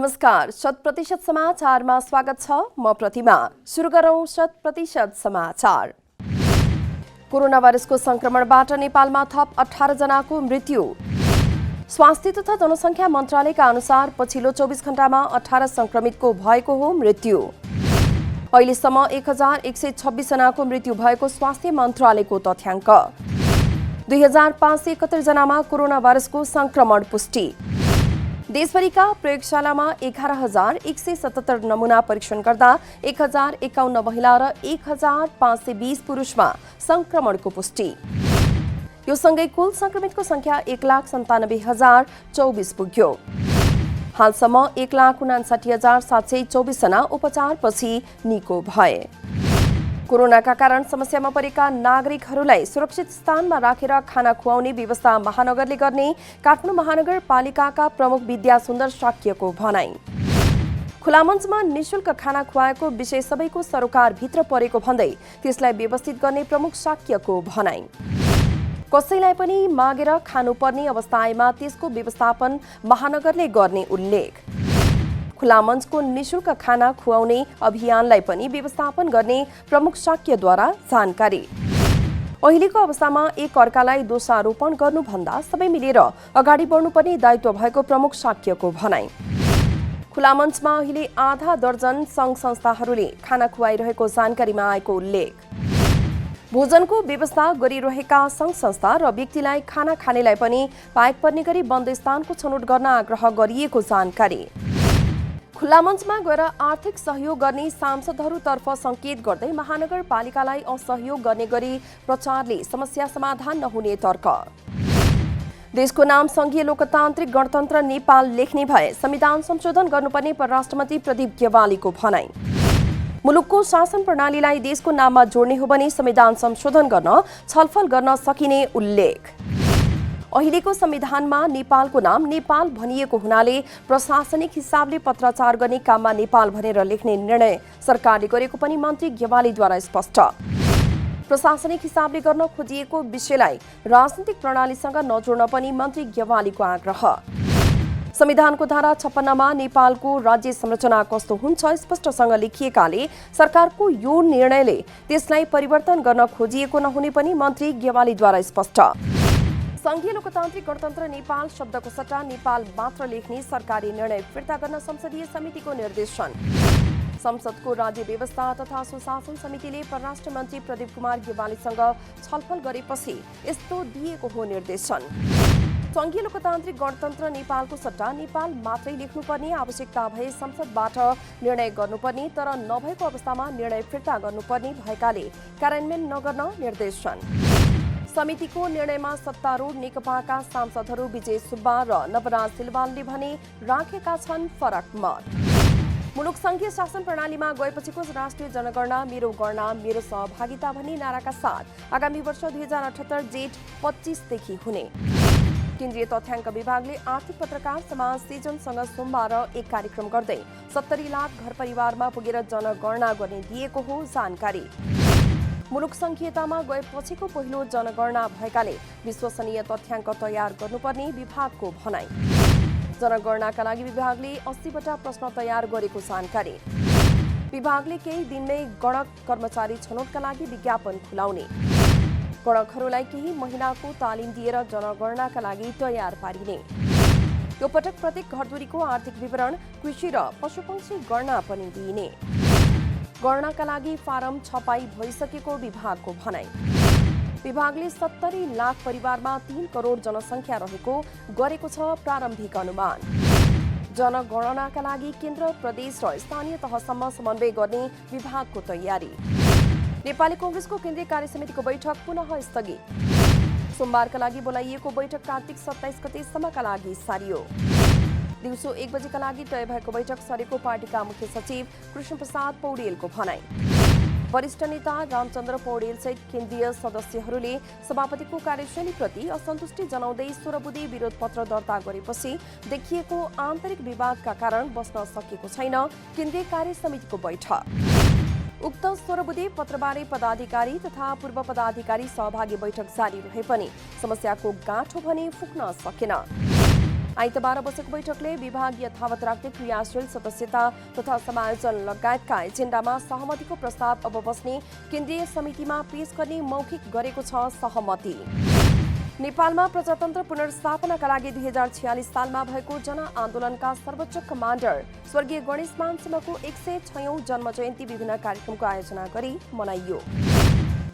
नमस्कार, 100% समाचारमा स्वागत छ। म प्रतिमा। सुरु गरौं 100% समाचार। कोरोना भाइरसको संक्रमणबाट नेपालमा थप 18 जनाको मृत्यु। स्वास्थ्य तथा जनसङ्ख्या मन्त्रालयका अनुसार पछिल्लो 24 घण्टामा 18 संक्रमितको भएको हो मृत्यु। अहिलेसम्म 1126 जनाको मृत्यु भएको स्वास्थ्य मन्त्रालयको तथ्याङ्क। 2571 जनामा कोरोना भाइरसको संक्रमण पुष्टि। देशभरिका प्रयोगशालामा 11,177 नमुना परीक्षण गर्दा 1051 महिला र 1520 पुरुषमा संक्रमणको पुष्टि। यो सँगै कुल संक्रमितको संख्या 1,97,024 पुग्यो। हालसम्म 1,59,724 जना उपचारपछि निको भए। कोरोनाका कारण समस्यामा परेका नागरिकहरूलाई सुरक्षित स्थानमा राखेर खाना खुवाउने व्यवस्था महानगरले गर्ने काठमाडौँ महानगरपालिकाका प्रमुख विद्या सुन्दर शाक्यको भनाई। खुला मञ्चमा निशुल्क खाना खुवाएको विषय सबैको सरोकारभित्र परेको भन्दै त्यसलाई व्यवस्थित गर्ने प्रमुख शाक्यको भनाई। कसैलाई पनि मागेर खानुपर्ने अवस्था आएमा त्यसको व्यवस्थापन महानगरले गर्ने उल्लेख। खुला मञ्चको निशुल्क खाना खुवाउने अभियानलाई पनि व्यवस्थापन गर्ने प्रमुख शाक्यद्वारा जानकारी। अहिलेको अवस्थामा एक अर्कालाई दोषारोपण गर्नुभन्दा सबै मिलेर अगाडि बढ्नुपर्ने दायित्व भएको प्रमुख शाक्यको भनाई। खुला मञ्चमा अहिले आधा दर्जन सङ्घ संस्थाहरूले खाना खुवाइरहेको जानकारीमा आएको उल्लेख। भोजनको व्यवस्था गरिरहेका सङ्घ संस्था र व्यक्तिलाई खाना खानेलाई पनि पाएक पर्ने गरी बन्द स्थानको छनौट गर्न आग्रह गरिएको जानकारी। खुल्ला मञ्चमा गएर आर्थिक सहयोग गर्ने सांसदहरूतर्फ संकेत गर्दै महानगरपालिकालाई असहयोग गर्ने गरी प्रचारले समस्या समाधान नहुने तर्क। देशको नाम संघीय लोकतान्त्रिक गणतन्त्र नेपाल लेख्ने भए संविधान संशोधन गर्नुपर्ने परराष्ट्र मन्त्री प्रदीप गेवालीको भनाई। मुलुकको शासन प्रणालीलाई देशको नाममा जोड्ने हो भने संविधान संशोधन गर्न छलफल गर्न सकिने उल्लेख। अहिलेको संविधानमा नेपालको नाम नेपाल भनिएको हुनाले प्रशासनिक हिसाबले पत्राचार गर्ने काममा नेपाल भनेर लेख्ने निर्णय सरकारले गरेको पनि मन्त्री गेवालीद्वारा स्पष्ट। प्रशासनिक हिसाबले गर्न खोजिएको विषयलाई राजनीतिक प्रणालीसँग नजोड्न पनि मन्त्री गेवालीको आग्रह। संविधानको धारा 56मा नेपालको राज्य संरचना कस्तो हुन्छ स्पष्टसँग लेखिएकाले सरकारको यो निर्णयले त्यसलाई परिवर्तन गर्न खोजिएको नहुने पनि मन्त्री गेवालीद्वारा स्पष्ट। संघीय लोकतान्त्रिक गणतन्त्र नेपाल शब्दको सट्टा नेपाल मात्र लेख्ने सरकारी निर्णय फिर्ता गर्न संसदीय समितिको निर्देशन। संसदको राज्य व्यवस्था तथा सुशासन समितिले परराष्ट्र मन्त्री प्रदीप कुमार गेवालीसँग छलफल गरेपछि यस्तो दिएको हो निर्देशन। संघीय लोकतान्त्रिक गणतन्त्र नेपालको सट्टा नेपाल मात्रै लेख्नुपर्ने आवश्यकता भए संसदबाट निर्णय गर्नुपर्ने तर नभएको अवस्थामा निर्णय फिर्ता गर्नुपर्ने भएकाले कार्यान्वयन नगर्न निर्देशन। समितिको निर्णयमा सत्तारूढ नेकपाका सांसदहरू विजय सुब्बा र नवराज सिलवालले भने राखेका छन् फरक मत। मुलुक संघीय शासन प्रणालीमा गएपछिको राष्ट्रिय जनगणना मेरो गणना मेरो सहभागिता भन्ने नाराका साथ आगामी वर्ष 2078 जेठ 25 देखि हुने। केन्द्रीय तथ्याङ्क विभागले आर्थिक पत्रकार समाज सिजनसँग सोमबार एक कार्यक्रम गर्दै 70 लाख घर परिवारमा पुगेर जनगणना गर्ने दिएको हो जानकारी। मुलुक संघीयतामा गएपछिको पहिलो जनगणना भएकाले विश्वसनीय तथ्याङ्क तयार गर्नुपर्ने विभागको भनाई। जनगणनाका लागि विभागले 80वटा प्रश्न तयार गरेको जानकारी। विभागले केही दिनमै गणक कर्मचारी छनौटका लागि विज्ञापन खुलाउने। गणकहरूलाई केही महिनाको तालिम दिएर जनगणनाका लागि तयार पारिने। यो पटक प्रत्येक घरधुरीको आर्थिक विवरण कृषि र पशुपक्षी गणना पनि दिइने। गणनाका लागि फारम छपाई भइसकेको विभागको भनाई। विभागले 70 लाख परिवारमा 3 करोड जनसङ्ख्या रहेको गरेको छ प्रारम्भिक अनुमान। जनगणनाका लागि केन्द्र प्रदेश र स्थानीय तहसम्म समन्वय गर्ने विभागको तयारी। नेपाली कांग्रेसको केन्द्रीय कार्य समितिको बैठक पुनः स्थगित। सोमबारका लागि बोलाइएको बैठक कार्तिक 27 गतेसम्मका लागि सारियो। दिउँसो 1 बजेका लागि तय भएको बैठक सरेको पार्टीका मुख्य सचिव कृष्ण प्रसाद पौडेलको भनाई। वरिष्ठ नेता रामचन्द्र पौडेल सहित केन्द्रीय सदस्यहरूले सभापतिको कार्यशैलीप्रति असन्तुष्टि जनाउँदै 16 बुँदे विरोध पत्र दर्ता गरेपछि देखिएको आन्तरिक विवादका कारण बस्न सकेको छैन केन्द्रीय कार्य समितिको बैठक। उक्त 16 बुँदे पत्रबारे पदाधिकारी तथा पूर्व पदाधिकारी सहभागी बैठक जारी रहे पनि समस्याको गाँठो भने फुक्न सकेन। आइतबार बसेको बैठकले विभाग यथावत राख्दै क्रियाशील सदस्यता तथा समायोजन लगायतका एजेन्डामा सहमतिको प्रस्ताव अब बस्ने केन्द्रीय समितिमा पेश गर्ने मौखिक गरेको छ सहमति। नेपालमा प्रजातन्त्र पुनर्स्थापनाका लागि 2046 सालमा भएको जनआन्दोलनका सर्वोच्च कमान्डर स्वर्गीय गणेशमान सिंहको 106औं जन्मजयन्ती विभिन्न कार्यक्रमको आयोजना गरी मनाइयो।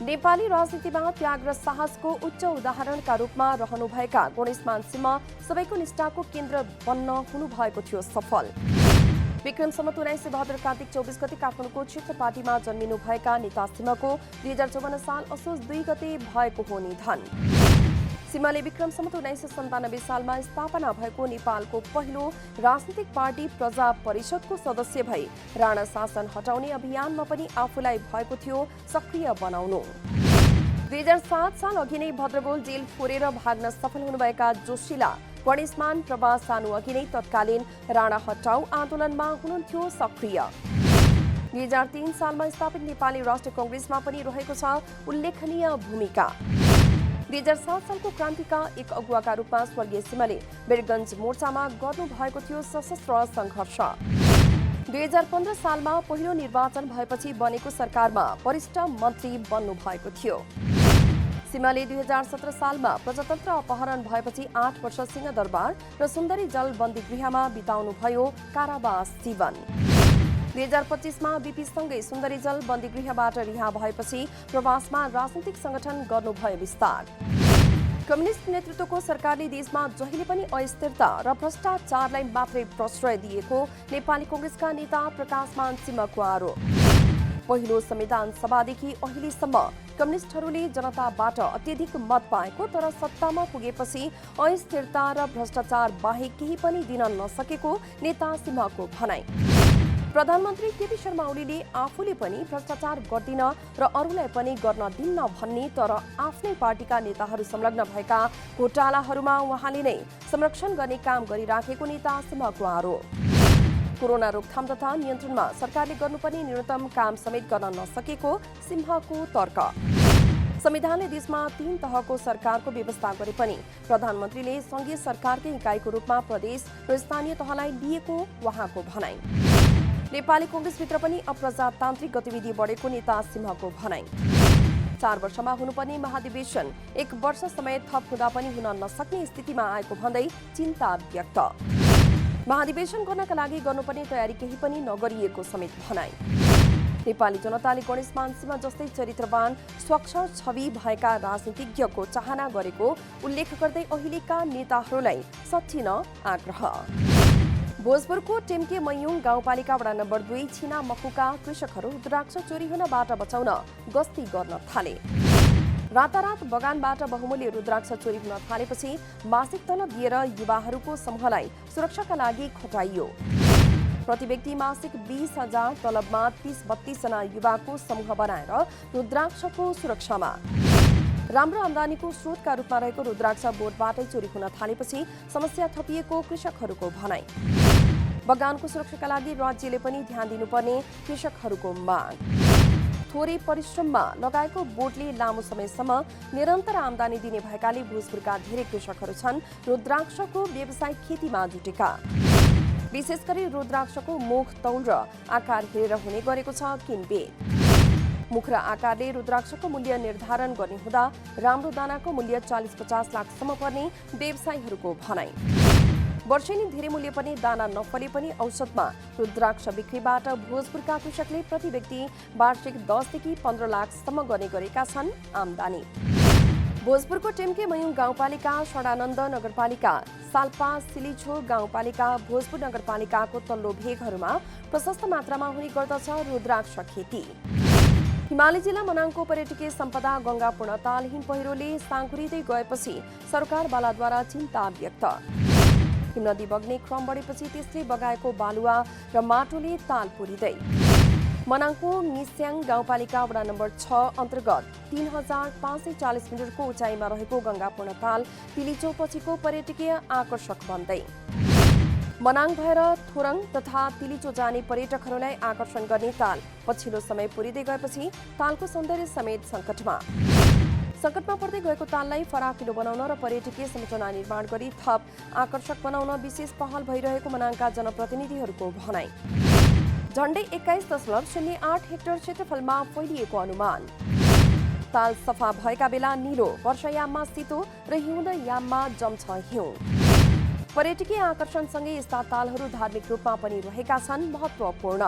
नेपाली राजनीतिमा त्याग र साहसको उच्च उदाहरणका रूपमा रहनुभएका गणेशमान सिंह सबैको निष्ठाको केन्द्र बन्न हुनुभएको थियो सफल। विक्रम सम्वत 1972 कार्तिक 24 गते काठमाडौँको क्षेत्रपाटीमा जन्मिनुभएका नेता सिंहको 2054 साल असोज 2 गते भएको हो निधन। सिंहले विक्रम सम्वत 1997 सालमा स्थापना भएको नेपालको पहिलो राजनीतिक पार्टी प्रजा परिषदको सदस्य भई राणा शासन हटाउने अभियानमा पनि आफूलाई भएको थियो सक्रिय बनाउनु। 2007 साल अघि नै भद्रगोल जेल फोरेर भाग्न सफल हुनुभएका जोशीला गणेशमान प्रवास जानु अघि नै तत्कालीन राणा हटाऊ आन्दोलनमा हुनुहुन्थ्यो सक्रिय। 2003 सालमा स्थापित नेपाली राष्ट्रिय कांग्रेसमा पनि रहेको छ उल्लेखनीय भूमिका। 2007 सालको क्रान्तिका एक अगुवाका रूपमा स्वर्गीय सिंहले वीरगञ्ज मोर्चामा गर्नुभएको थियो सशस्त्र सङ्घर्ष। 2015 सालमा पहिलो निर्वाचन भएपछि बनेको सरकारमा वरिष्ठ मन्त्री बन्नुभएको थियो। सिंहले 2017 सालमा प्रजातन्त्र अपहरण भएपछि 8 वर्ष सिंहदरबार र सुन्दरी जल बन्दीगृहमा बिताउनुभयो कारावास जीवन। 2025 मा बीपीसँगै सुन्दरी जल बन्दीगृहबाट रिहा भएपछि प्रवासमा राजनीतिक संगठन गर्नुभयो विस्तार। कम्युनिस्ट नेतृत्वको सरकारले देशमा जहिले पनि अस्थिरता र भ्रष्टाचारलाई मात्रै प्रश्रय दिएको नेपाली कांग्रेसका नेता प्रकाशमान सिंहको आरोप। पहिलो संविधान सभादेखि अहिलेसम्म कम्युनिस्टहरूले जनताबाट अत्यधिक मत पाएको तर सत्तामा पुगेपछि अस्थिरता र भ्रष्टाचार बाहेक केही पनि दिन नसकेको नेता सिंहको भनाई। प्रधानमन्त्री केपी शर्मा ओलीले आफूले पनि भ्रष्टाचार गर्दिन र अरूलाई पनि गर्न दिन्न भन्ने तर आफ्नै पार्टीका नेताहरू संलग्न भएका घोटालाहरूमा उहाँले नै संरक्षण गर्ने काम गरिराखेको नेता सिंहको आरोप। कोरोना रोकथाम तथा नियन्त्रणमा सरकारले गर्नुपर्ने न्यूनतम काम समेत गर्न नसकेको सिंहको तर्क। संविधानले देशमा 3 तहको सरकारको व्यवस्था गरे पनि प्रधानमन्त्रीले संघीय सरकारकै इकाइको रूपमा प्रदेश र स्थानीय तहलाई लिएको उहाँको भनाई। नेपाली कांग्रेसभित्र पनि अप्रजातान्त्रिक गतिविधि बढेको नेता सिंहको भनाई। 4 वर्षमा हुनुपर्ने महाधिवेशन 1 वर्ष समय थप हुँदा पनि हुन नसक्ने स्थितिमा आएको भन्दै चिन्ता व्यक्त। महाधिवेशन गर्नका लागि गर्नुपर्ने तयारी केही पनि नगरिएको समेत भनाई। नेपाली जनताले गणेशमान सिंह जस्तै चरित्रवान स्वच्छ छवि भएका राजनीतिज्ञको चाहना गरेको उल्लेख गर्दै अहिलेका नेताहरूलाई सच्चिन आग्रह। भोजपुरको टेम्के मयूङ गाउँपालिका वडा नम्बर 2 छिना मखुका कृषकहरू रुद्राक्ष चोरी हुनबाट बचाउन गस्ती गर्न थाले। रातारात बगानबाट बहुमूल्य रुद्राक्ष चोरी हुन थालेपछि मासिक तलब दिएर युवाहरूको समूहलाई सुरक्षाका लागि खटाइयो। प्रति व्यक्ति मासिक 20,000 तलबमा 30-32 जना युवाको समूह बनाएर रुद्राक्षको सुरक्षामा। राम्रो आम्दानीको स्रोतका रूपमा रहेको रुद्राक्ष बोर्डबाटै चोरी हुन थालेपछि समस्या थपिएको कृषकहरूको भनाई। बगानको सुरक्षाका लागि राज्यले पनि ध्यान दिनुपर्ने कृषकहरूको माग। थोरै परिश्रममा लगाएको बोर्डले लामो समयसम्म निरन्तर आम्दानी दिने भएकाले भोजपुरका धेरै कृषकहरू छन् रुद्राक्षको व्यावसायिक खेतीमा जुटेका। विशेष गरी रुद्राक्षको मुख तौल र आकार हेरेर हुने गरेको छ किनबेच। मुख र आकारले रुद्राक्षको मूल्य निर्धारण गर्ने हुँदा राम्रो दानाको मूल्य 40-50 लाखसम्म पर्ने व्यवसायीहरूको भनाई। वर्षेनी धेरै मूल्य पनि दाना नफले पनि औसतमा रुद्राक्ष बिक्रीबाट भोजपुरका कृषकले प्रति व्यक्ति वार्षिक 10 देखि 15 लाखसम्म गर्ने गरेका छन् आम्दानी। भोजपुरको टेम्के मयूङ गाउँपालिका, षडानन्द नगरपालिका, साल्पा सिलिछो गाउँपालिका, भोजपुर नगरपालिकाको तल्लो भेगहरूमा प्रशस्त मात्रामा हुने गर्दछ रुद्राक्ष खेती। हिमाली जिल्ला मनाङको पर्यटकीय सम्पदा गंगा पूर्णताल हिम पहिरोले साँघुरिँदै गएपछि सरकारवालाद्वारा चिन्ता व्यक्त। हिमनदी बग्ने क्रम बढेपछि त्यसले बगाएको बालुवा र माटोले ताल पुरिँदै। मनाङको मिस्याङ गाउँपालिका वडा नम्बर 6 अन्तर्गत 3540 मिटरको उचाइमा रहेको गंगा पूर्णताल तिलिचो पछिको पर्यटकीय आकर्षक बन्दै। मनाङ भएर थोरङ तथा तिलिचो जाने पर्यटकहरूलाई आकर्षण गर्ने ताल पछिल्लो समय पुरिँदै गएपछि तालको सौन्दर्य समेत सङ्कटमा। सङ्कटमा पर्दै गएको ताललाई फराकिलो बनाउन र पर्यटकीय संरचना निर्माण गरी थप आकर्षक बनाउन विशेष पहल भइरहेको मनाङका जनप्रतिनिधिहरूको भनाइ। झण्डै 21.08 हेक्टर क्षेत्रफलमा फैलिएको अनुमान। ताल सफा भएका बेला निलो, वर्षायाममा सेतो र हिउँद याममा जम्छ हिउँ। पर्यटकीय आकर्षणसँगै यस्ता तालहरू धार्मिक रूपमा पनि रहेका छन् महत्त्वपूर्ण।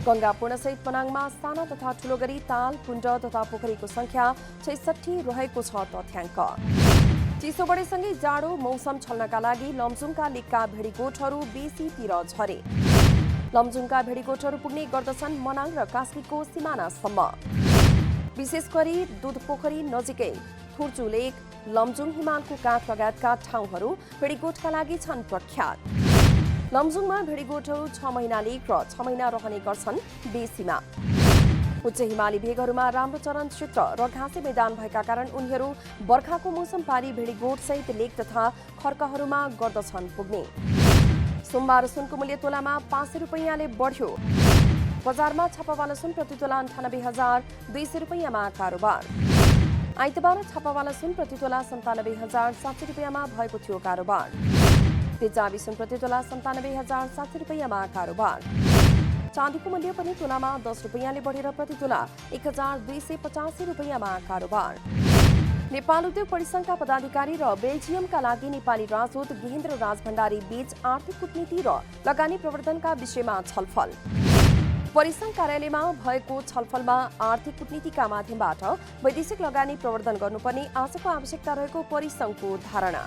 गङ्गा पूर्णसहित मनाङमा साना तथा ठूलो गरी ताल, कुण्ड तथा पोखरीको संख्या 66 रहेको छ तथ्याङ्क। चिसो बढेसँगै जाडो मौसम छल्नका लागि लमजुङका लेकका भेडीगोठहरू बेसीतिर झरे। लमजुङका भेडीगोठहरू पुग्ने गर्दछन् मनाङ र कास्कीको सिमानासम्म। विशेष गरी दुध पोखरी नजिकै थुर्चु लेक, लमजुङ हिमालको काठ लगायतका ठाउँहरू भेडीगोठका लागि छन् प्रख्यात। लमजुङमा भेडीगोठहरू 6 महिना लेक र 6 महिना रहने गर्छन् बेसीमा। उच्च हिमाली भेगहरूमा राम्रो चरण क्षेत्र र घाँसे मैदान भएका कारण उनीहरू बर्खाको मौसम पारी भेडीगोठ सहित लेक तथा खर्कहरूमा गर्दछन् पुग्ने। सोमबार सुनको मूल्य तोलामा 500 रुपैयाँले बढ्यो। बजारमा छापावाला सुन प्रति तोला 98,200 रुपैयाँमा कारोबार। आइतबार छापावाला सुन प्रति तोला 97,700 रुपैयाँमा भएको थियो कारोबार। तेजाबी सुन प्रति तोला 97,700 रुपैयाँमा कारोबार। चाँदीको मूल्य पनि तोलामा 10 रुपैयाँले बढेर प्रति तोला 1,285 रुपैयाँमा कारोबार। नेपाल उद्योग परिसङ्घका पदाधिकारी र बेल्जियमका लागि नेपाली राजदूत गेहेन्द्र राजभण्डारी बीच आर्थिक कूटनीति र लगानी प्रवर्धनका विषयमा छलफल। परिसङ्घ कार्यालयमा भएको छलफलमा आर्थिक कूटनीतिका माध्यमबाट वैदेशिक लगानी प्रवर्धन गर्नुपर्ने आजको आवश्यकता रहेको परिसङ्घको धारणा।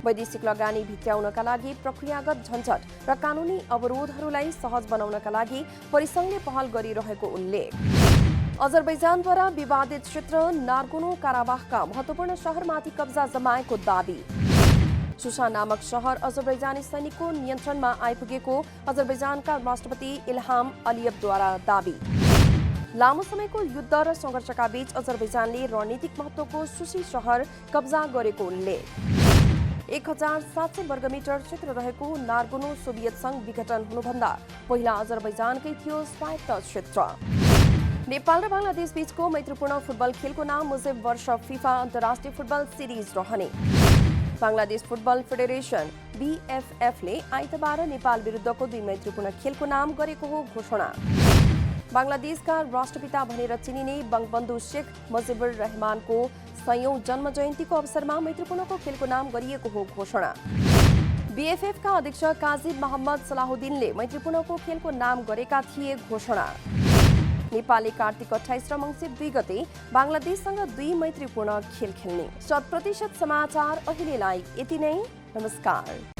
वैदेशिक लगानी भित्र्याउनका लागि प्रक्रियागत झन्झट र कानूनी अवरोधहरूलाई सहज बनाउनका लागि परिसङ्घले पहल गरिरहेको उल्लेख। अजरबैजानद्वारा विवादित क्षेत्र नार्गोनो काराबाखका महत्त्वपूर्ण शहरमाथि कब्जा जमाएको दाबी। सुसा नामक शहर अजरबैजानी सैनिकको नियन्त्रणमा आइपुगेको अजरबैजानका राष्ट्रपति इल्हाम अलियवद्वारा दाबी। लामो समयको युद्ध र सङ्घर्षका बीच अजरबैजानले रणनीतिक महत्त्वको सुसी शहर कब्जा गरेको उल्लेख। 1,700 वर्गमिटर क्षेत्र रहेको नार्गोनो सोभियत सङ्घ विघटन हुनुभन्दा पहिला अजरबैजानकै थियो स्वायत्त क्षेत्र। नेपाल र बङ्गलादेश बीचको मैत्रीपूर्ण फुटबल खेलको नाम मुजिब वर्ष फिफा अन्तर्राष्ट्रिय फुटबल सिरिज रहने। बङ्गलादेश फुटबल फेडरेसन BFFले आइतबार नेपाल विरुद्धको 2 मैत्रीपूर्ण खेलको नाम गरेको हो घोषणा। बङ्गलादेशका राष्ट्रपिता भनेर चिनिने बङ्गबन्धु शेख मुजिबुर रहमानको 100औं जन्म जयन्तीको अवसरमा मैत्रीपूर्णको खेलको नाम गरिएको हो घोषणा। BFFका अध्यक्ष काजी मोहम्मद सलाहुद्दिनले मैत्रीपूर्णको खेलको नाम गरेका थिए घोषणा। नेपालले कार्तिक 28 र मङ्सिर 2 गते बङ्गलादेशसँग 2 मैत्रीपूर्ण खेल खेल्ने। 100% समाचार अहिलेलाई यति नै। नमस्कार।